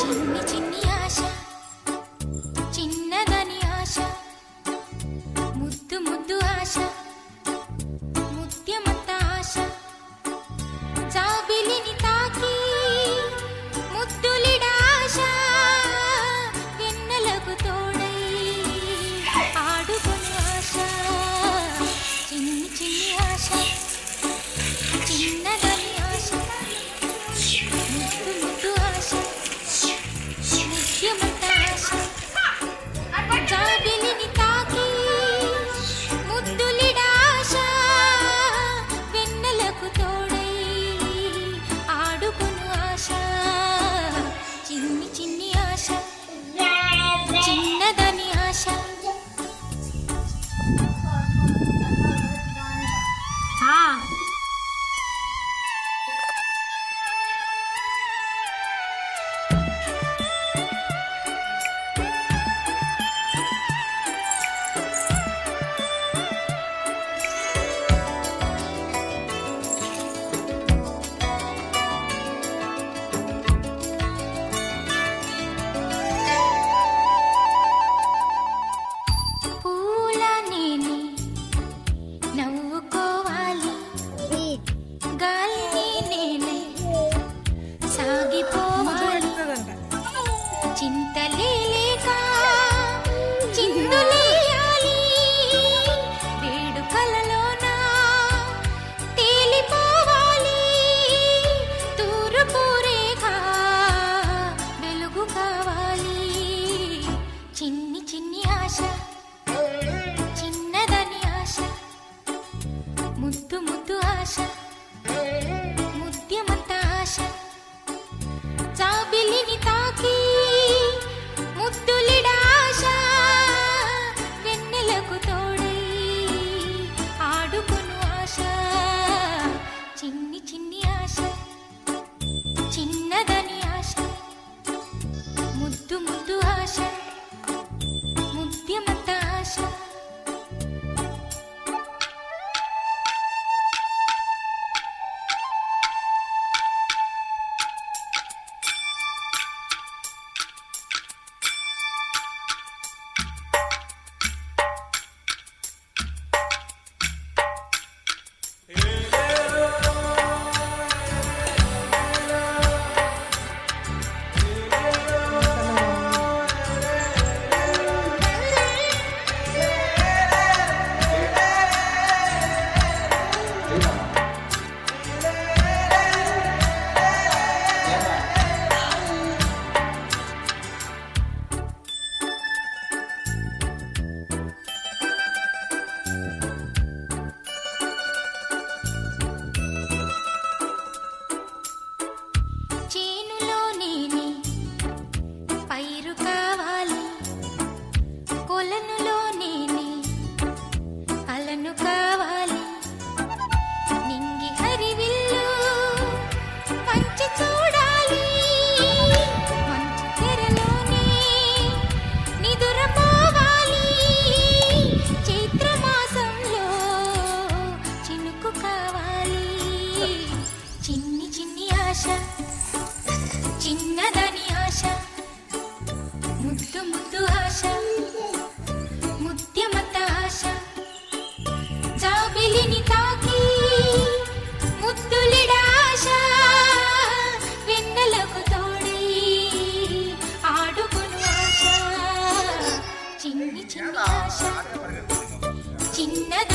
చిన్ని చిన్ని ఆశ చిన్నదని ఆశ ముద్దు ముద్దు ఆశ ముత్యమంత ఆశ జాబిలిని తాకి ముద్దులిడ ఆశ వెన్నెలకు తోడై ఆడుకుని ఆశ చిన్ని చిన్ని ఆశ చిన్నదని ఆశ ముద్దు ముద్దు ఆశ ముత్యమంత ఆశ జాబిలిని తాకి ముద్దులిడ ఆశ వెన్నెలకు తోడై ఆడుకును ఆశ చిన్ని చిన్ని ఆశ చిన్నదని ఆశ పూల నేనే నవ్వుకోవాలి గాలిని నేనే సాగిపోవాలి చింతలే లేక చిందులేయాలి వేడుకలలోన తేలిపోవాలి తూర్పు రేఖ వెలుగు కావాలి చిన్ని చిన్ని ఆశ చిన్నదని ఆశ ముద్దు ముద్దు ఆశ ముత్యమంత ఆశ జాబిలిని తాకి ముద్దులిడ ఆశ వెన్నెలకు తోడై ఆడుకును ఆశ చిన్ని చిన్ని ఆశ చిన్నదని ఆశ ముద్దు ముద్దు ఆశ ముత్యమంత ఆశ చేనులో నేనే పైరు కావాలి కొలనులో నేనే అలను కావాలి నింగి హరివిల్లు మంచి చూడాలి మంచు తెరలోనే నిదురపోవాలి చైత్రమాసంలో చినుకు కావాలి చిన్ని చిన్ని ఆశ చిన్నదని ఆశ ముద్దు ముద్దు ఆశ ముత్యమంత ఆశ జాబిలిని తాకి ముద్దులిడ ఆశ వెన్నెలకు తోడై ఆడుకును ఆశ చిన్ని చిన్ని ఆశ చిన్నద